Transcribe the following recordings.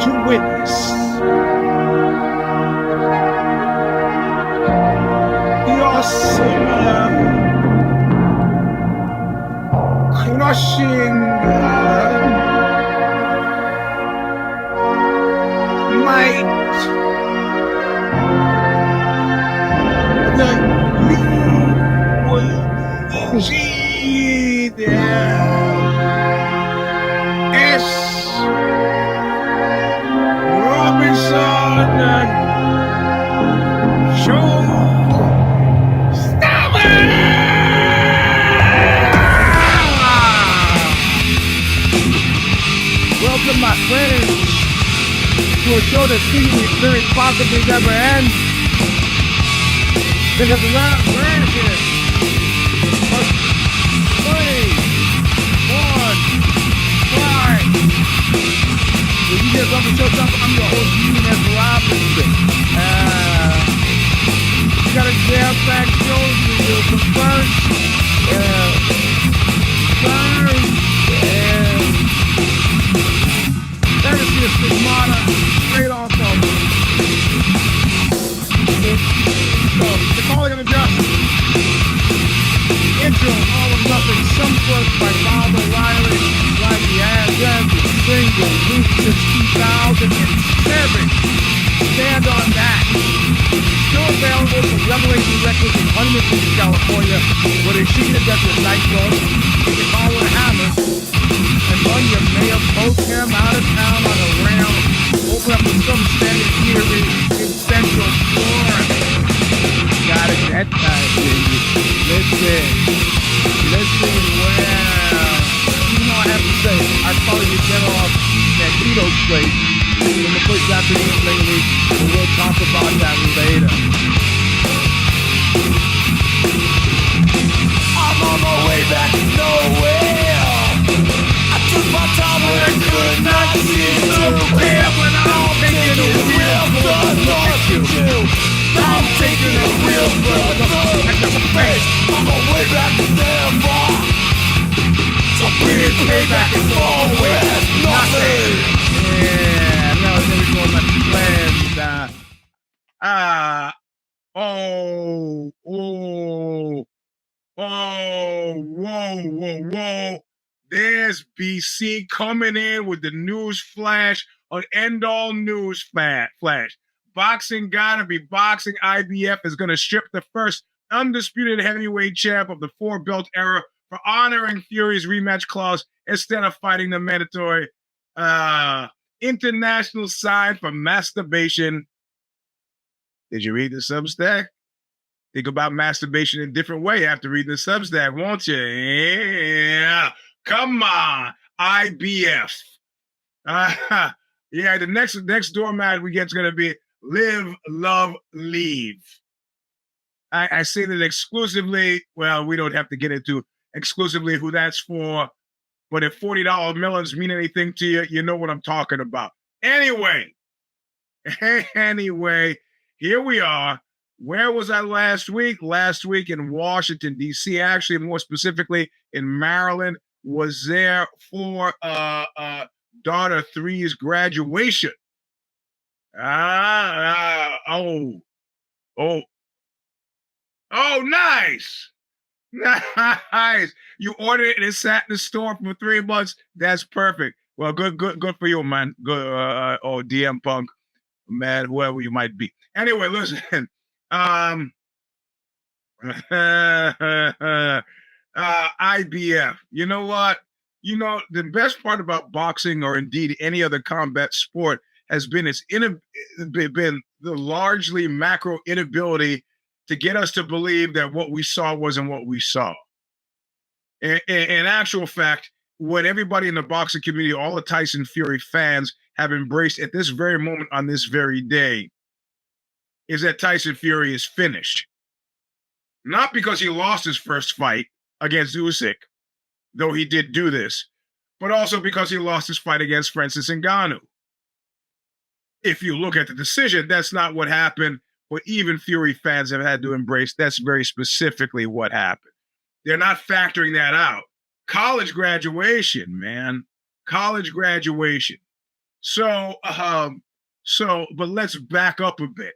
to witness the awesome, crushing might, the Eugene S. Robinson Show. Stomper! Welcome, my friends, to a show that seems the experience possibly never ends. Because the last branches. But 3, 1, 5. When you get on the show, I'm your host, Eugene S. Robinson. We got a jam-packed show to do. The first, Legacy of Stigmata, straight off of The Calling of the Just. Intro, All or Nothing, some work by Bob O'Reilly, like the Advent, single, loop since 2007. Stand on that. Still available from Revelation Records in Huntington, California, where they shoot to death with nightclubs. You can call it a hammer. And run your mail, post him out of town on a rail. Open up with some standard theory in Central Florida. Got it that time, baby. Listen, well, you know I have to say, I probably would get off Magneto's place in the place I've been in lately, but we'll talk about that later. I'm on my way back to nowhere. I took my time when I could not see through. When I'm taking Taking a real good look at you. I'm taking a real good look at your face. I'm on my way back to there, boy. So big payback is all with nothing. Yeah, no, there we go, my plans. Whoa. There's BC coming in with the news flash on End All News Flash. Boxing gotta be boxing. IBF is gonna strip the first undisputed heavyweight champ of the 4-belt era for honoring Fury's rematch clause instead of fighting the mandatory international sign for masturbation. Did you read the Substack? Think about masturbation in a different way after reading the Substack, won't you? Yeah. Come on, IBF. Yeah, the next doormat we get is going to be Live, Love, Leave. I say that exclusively. Well, we don't have to get into exclusively who that's for, but if $40 melons mean anything to you, you know what I'm talking about. Anyway, here we are. Where was I last week? Last week in Washington, D.C., actually, more specifically in Maryland, was there for daughter 3's graduation. Oh, nice. Nice. You ordered it and it sat in the store for 3 months. That's perfect. Well, good for you, man. Good, DM Punk, man, whoever you might be. Anyway, listen. IBF. You know what? You know, the best part about boxing, or indeed any other combat sport, has been been the largely macro inability to get us to believe that what we saw wasn't what we saw. In actual fact, what everybody in the boxing community, all the Tyson Fury fans, have embraced at this very moment on this very day is that Tyson Fury is finished. Not because he lost his first fight against Usyk, though he did do this, but also because he lost his fight against Francis Ngannou. If you look at the decision, that's not what happened, but even Fury fans have had to embrace that's very specifically what happened. They're not factoring that out. College graduation, man. College graduation. So, but let's back up a bit,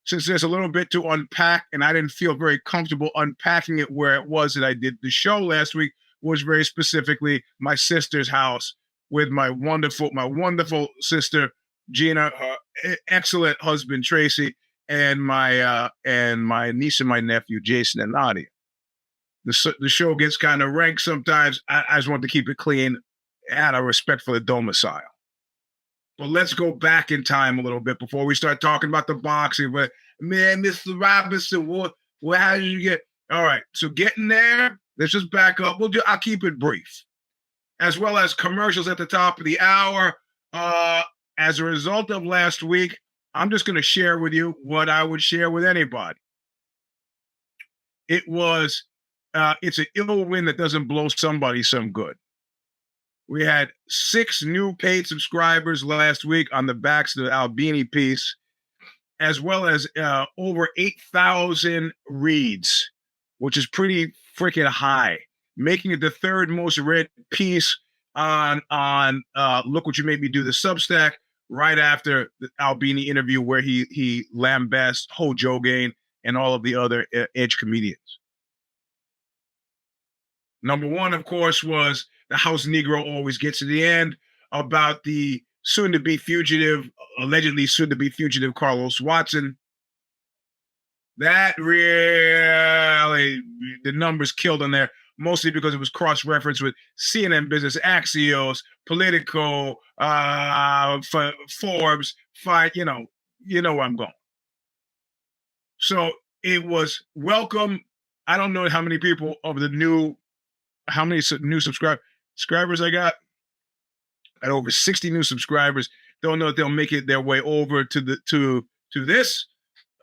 since there's a little bit to unpack, and I didn't feel very comfortable unpacking it where it was that I did the show last week, was very specifically my sister's house with my wonderful sister Gina, her excellent husband Tracy, and my niece and my nephew Jason and Nadia. The show gets kind of rank sometimes. I just want to keep it clean, out of respect for the domicile. But let's go back in time a little bit before we start talking about the boxing. But man, Mr. Robinson, how did you get? All right, so getting there. Let's just back up. I'll keep it brief, as well as commercials at the top of the hour. As a result of last week, I'm just going to share with you what I would share with anybody. It's an ill wind that doesn't blow somebody some good. We had 6 new paid subscribers last week on the backs of the Albini piece, as well as over 8,000 reads, which is pretty freaking high, making it the 3rd most read piece on Look What You Made Me Do, the Substack, right after the Albini interview where he lambasts Hojo Gain and all of the other edge comedians. Number 1, of course, was The House Negro Always Gets to the End, about the allegedly soon-to-be fugitive Carlos Watson. That really, the numbers killed on there, mostly because it was cross-referenced with CNN Business, Axios, Politico, Forbes, you know where I'm going. So it was welcome. I don't know how many people of the new subscribers I got. At over 60 new subscribers. Don't know if they'll make it their way over to this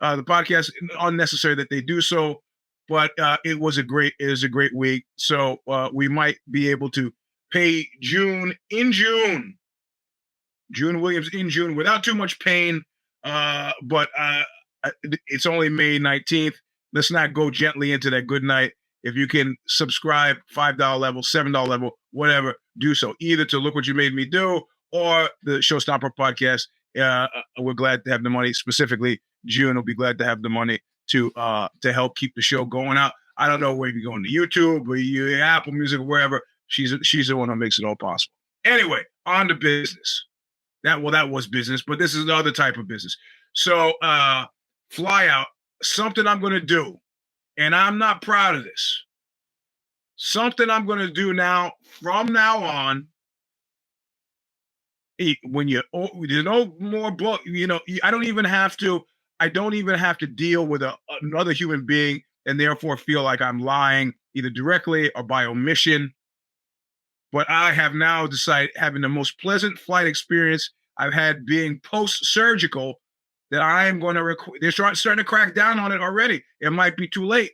the podcast. Unnecessary that they do so, but it was a great week. So we might be able to pay June Williams in June without too much pain. But it's only May 19th. Let's not go gently into that good night. If you can subscribe, $5 level, $7 level, whatever, do so. Either to Look What You Made Me Do or the Show Stomper podcast. We're glad to have the money. Specifically, June will be glad to have the money to help keep the show going out. I don't know where you're going to YouTube or Apple Music or wherever. She's the one who makes it all possible. Anyway, on to business. That was business, but this is the other type of business. So fly out, something I'm going to do. And I'm not proud of this. Something I'm going to do now, from now on, when there's no more book, I don't even have to deal with another human being and therefore feel like I'm lying either directly or by omission. But I have now decided, having the most pleasant flight experience I've had being post-surgical, that I am going to they're starting to crack down on it already. It might be too late,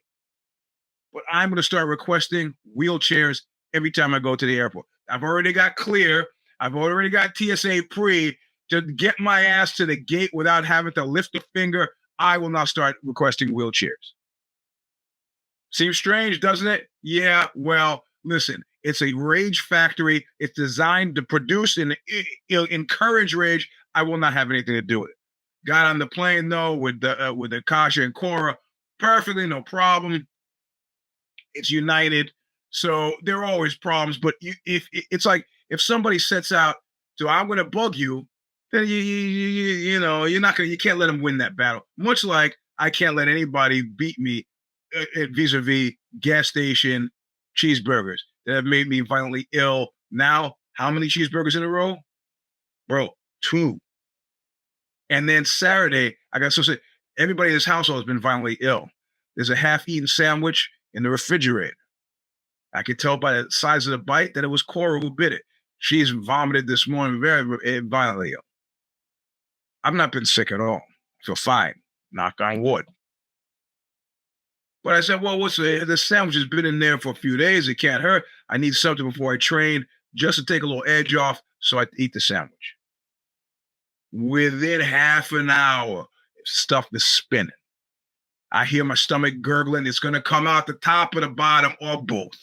but I'm going to start requesting wheelchairs every time I go to the airport. I've already got clear. I've already got TSA pre to get my ass to the gate without having to lift a finger. I will now start requesting wheelchairs. Seems strange, doesn't it? Yeah, well, listen, it's a rage factory. It's designed to produce and encourage rage. I will not have anything to do with it. Got on the plane though with the Kasha and Cora, perfectly, no problem. It's United, so there are always problems. But if somebody sets out to, I'm going to bug you, then you can't let them win that battle. Much like I can't let anybody beat me vis-a-vis gas station cheeseburgers that have made me violently ill. Now, how many cheeseburgers in a row, bro? 2. And then Saturday, everybody in this household has been violently ill. There's a half-eaten sandwich in the refrigerator. I could tell by the size of the bite that it was Cora who bit it. She's vomited this morning very violently ill. I've not been sick at all. I feel fine. Knock on wood. But I said, well, the sandwich has been in there for a few days. It can't hurt. I need something before I train just to take a little edge off, so I eat the sandwich. Within half an hour, stuff is spinning. I hear my stomach gurgling. It's going to come out the top or the bottom or both.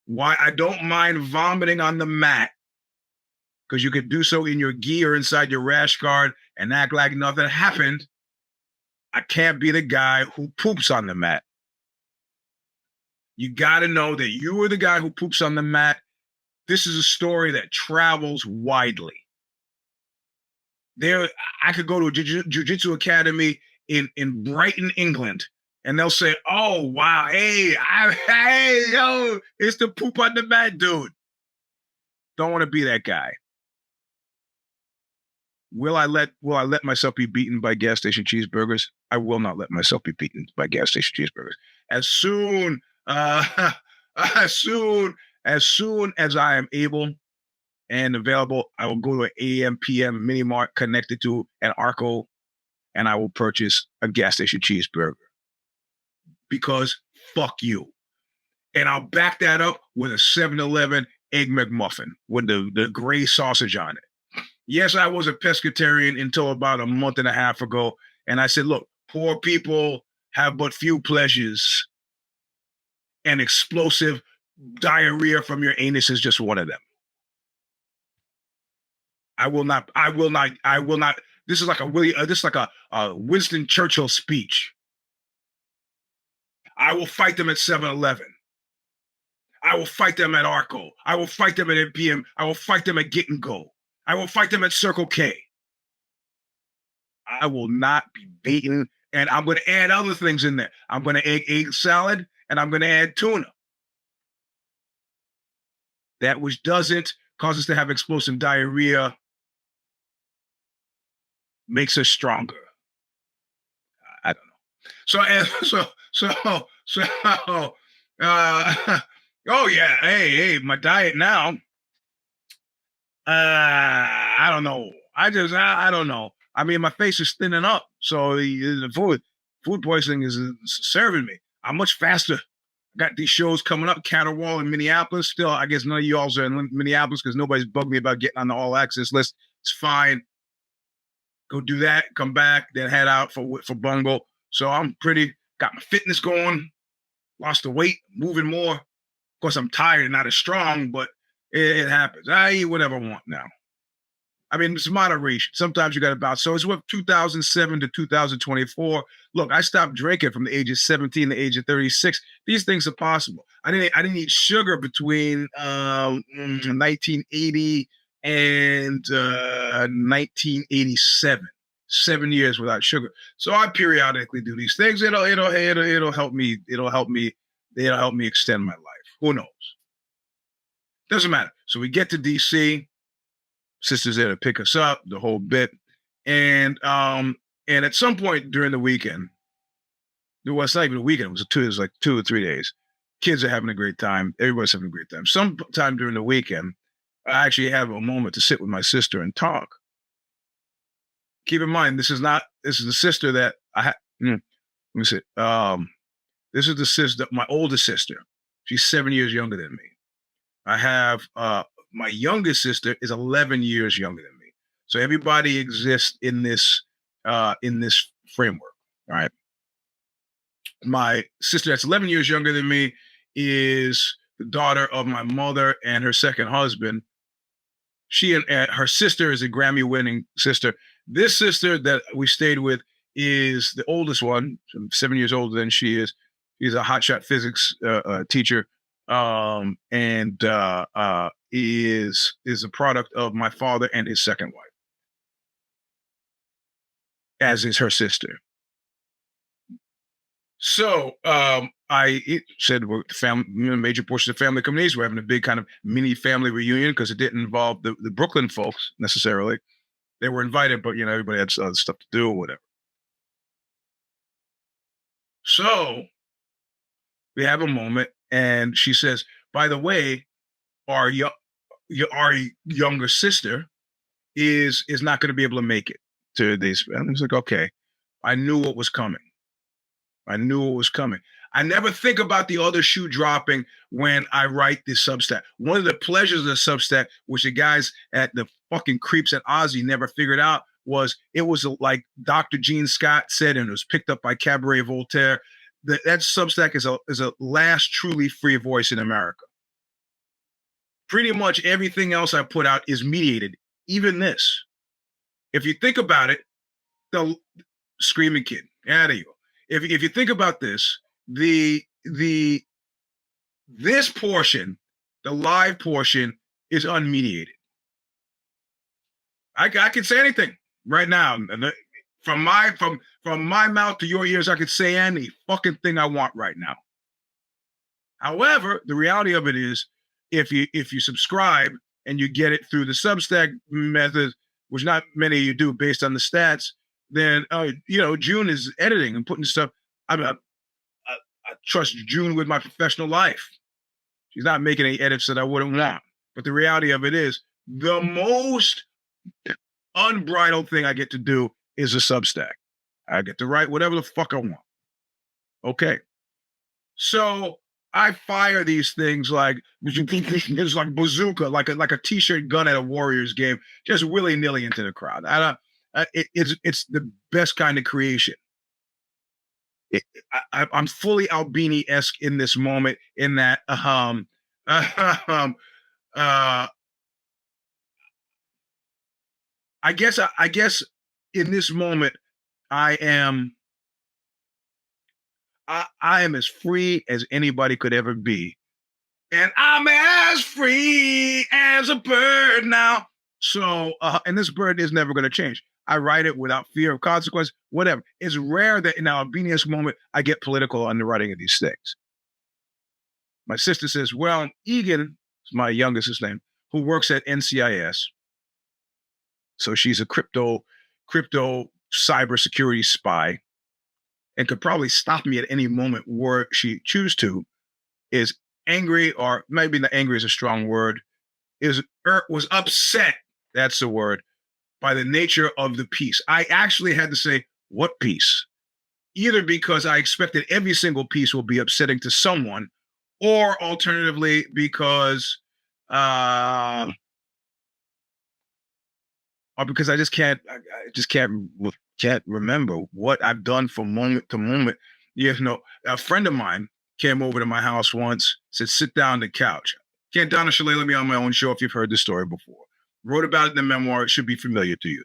Why? I don't mind vomiting on the mat because you could do so in your gi or inside your rash guard and act like nothing happened. I can't be the guy who poops on the mat. You got to know that you are the guy who poops on the mat. This is a story that travels widely. I could go to a jiu-jitsu academy in Brighton, England, and they'll say, "Oh wow, hey, yo, it's the poop on the mat, dude." Don't want to be that guy. Will I let myself be beaten by gas station cheeseburgers? I will not let myself be beaten by gas station cheeseburgers. As soon as soon as I am able and available, I will go to an AM PM mini mart connected to an Arco, and I will purchase a gas station cheeseburger. Because fuck you. And I'll back that up with a 7-Eleven Egg McMuffin with the gray sausage on it. Yes, I was a pescatarian until about a month and a half ago. And I said, look, poor people have but few pleasures, and explosive diarrhea from your anus is just one of them. I will not. This is like a Winston Churchill speech. I will fight them at 7-Eleven. I will fight them at Arco. I will fight them at NPM. I will fight them at Get and Go. I will fight them at Circle K. I will not be beaten. And I'm going to add other things in there. I'm going to add egg salad, and I'm going to add tuna. That which doesn't cause us to have explosive diarrhea makes us stronger. I don't know. Oh yeah, hey, my diet now. I don't know. I don't know. I mean, my face is thinning up, so the food poisoning is serving me. I'm much faster. I got these shows coming up, Caterwall in Minneapolis. Still, I guess none of y'all are in Minneapolis because nobody's bugged me about getting on the All Access list. It's fine. Go do that, come back, then head out for Bungle. So I'm got my fitness going, lost the weight, moving more. Of course, I'm tired and not as strong, but it happens. I eat whatever I want now. I mean, it's moderation. Sometimes you got to bounce. So it's what 2007 to 2024. Look, I stopped drinking from the age of 17 to the age of 36. These things are possible. I didn't eat sugar between 1980 and 1987. 7 years without sugar. So I periodically do these things. It'll help me. It'll help me extend my life. Who knows? Doesn't matter. So we get to DC. Sister's there to pick us up, the whole bit. And at some point during the weekend, it was not even a weekend, it was like 2 or 3 days. Kids are having a great time. Everybody's having a great time. Sometime during the weekend, I actually have a moment to sit with my sister and talk. Keep in mind, this is the sister that I had. Let me see. This is the sister, my oldest sister. She's 7 years younger than me. I have my youngest sister is 11 years younger than me. So everybody exists in this framework. All right. My sister that's 11 years younger than me is the daughter of my mother and her second husband. She and her sister is a Grammy-winning sister. This sister that we stayed with is the oldest one, 7 years older than she is. She's a hotshot physics teacher, and is a product of my father and his second wife, as is her sister. So I said we're the family, major portion of the family coming east. We're having a big kind of mini family reunion because it didn't involve the Brooklyn folks necessarily. They were invited, but everybody had other stuff to do or whatever. So we have a moment, and she says, "By the way, our younger sister is not going to be able to make it to these." And I was like, "Okay, I knew what was coming. I never think about the other shoe dropping when I write this Substack. One of the pleasures of the Substack, which the guys at the fucking creeps at Ozzy never figured out, was it was like Dr. Gene Scott said, and it was picked up by Cabaret Voltaire. That Substack is a last truly free voice in America. pretty much everything else I put out is mediated. Even this. If you think about it, the Screaming Kid. Yeah, there you go. If you think about this, this portion, the live portion, is unmediated. I can say anything right now. From my mouth to your ears, I could say any fucking thing I want right now. However, the reality of it is, if you subscribe and you get it through the Substack method, which not many of you do based on the stats, then June is editing and putting stuff. I trust June with my professional life. She's not making any edits that I wouldn't want. But the reality of it is, the most unbridled thing I get to do is a Substack. I get to write whatever the fuck I want. Okay. So I fire these things like it's like bazooka, like a t-shirt gun at a Warriors game, just willy-nilly into the crowd. It's the best kind of creation. I'm fully Albini-esque in this moment, in that I guess in this moment I am as free as anybody could ever be. And I'm as free as a bird now. So, and this bird is never going to change. I write it without fear of consequence, whatever. It's rare that in our Albinius moment, I get political on the writing of these things. My sister says, well, Egan, my youngest is name, who works at NCIS. So she's a crypto cybersecurity spy and could probably stop me at any moment were she choose to, is angry, or maybe not angry is a strong word, was upset, that's the word, by the nature of the piece. I actually had to say, what piece? Either because I expected every single piece will be upsetting to someone, or alternatively because or because I just can't remember what I've done from moment to moment. A friend of mine came over to my house once, said, sit down on the couch. Can't Donna Shalala me on my own show if you've heard this story before. Wrote about it in the memoir. It should be familiar to you.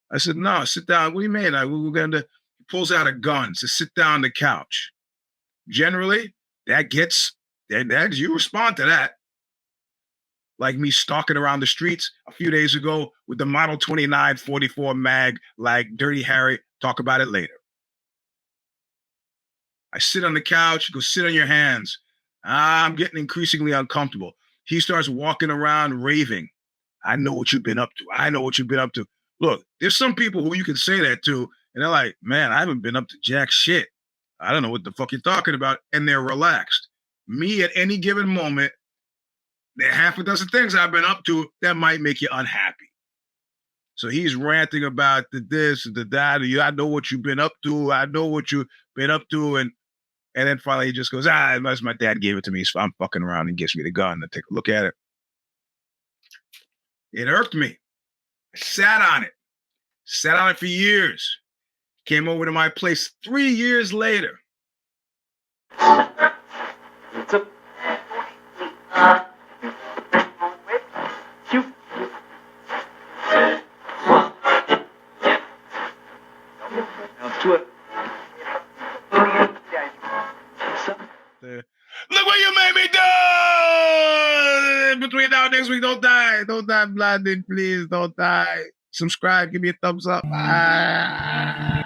I said, no, sit down. What do you mean? We're going to, he pulls out a gun, says, sit down on the couch. Generally, that you respond to that. Like me stalking around the streets a few days ago with the Model 29 44 mag, like Dirty Harry. Talk about it later. I sit on the couch, go sit on your hands. I'm getting increasingly uncomfortable. He starts walking around raving. I know what you've been up to. I know what you've been up to. Look, there's some people who you can say that to, and they're like, man, I haven't been up to jack shit. I don't know what the fuck you're talking about. And they're relaxed. Me, at any given moment, there are half a dozen things I've been up to that might make you unhappy. So he's ranting about the this, the that. I know what you've been up to. I know what you've been up to. And then finally he just goes, unless my dad gave it to me, so I'm fucking around and gives me the gun to take a look at it. It irked me. I sat on it for years. Came over to my place 3 years later. Look what you made me do! Between now and next week, don't die. Don't die, blinded, please. Don't die. Subscribe. Give me a thumbs up. Ah.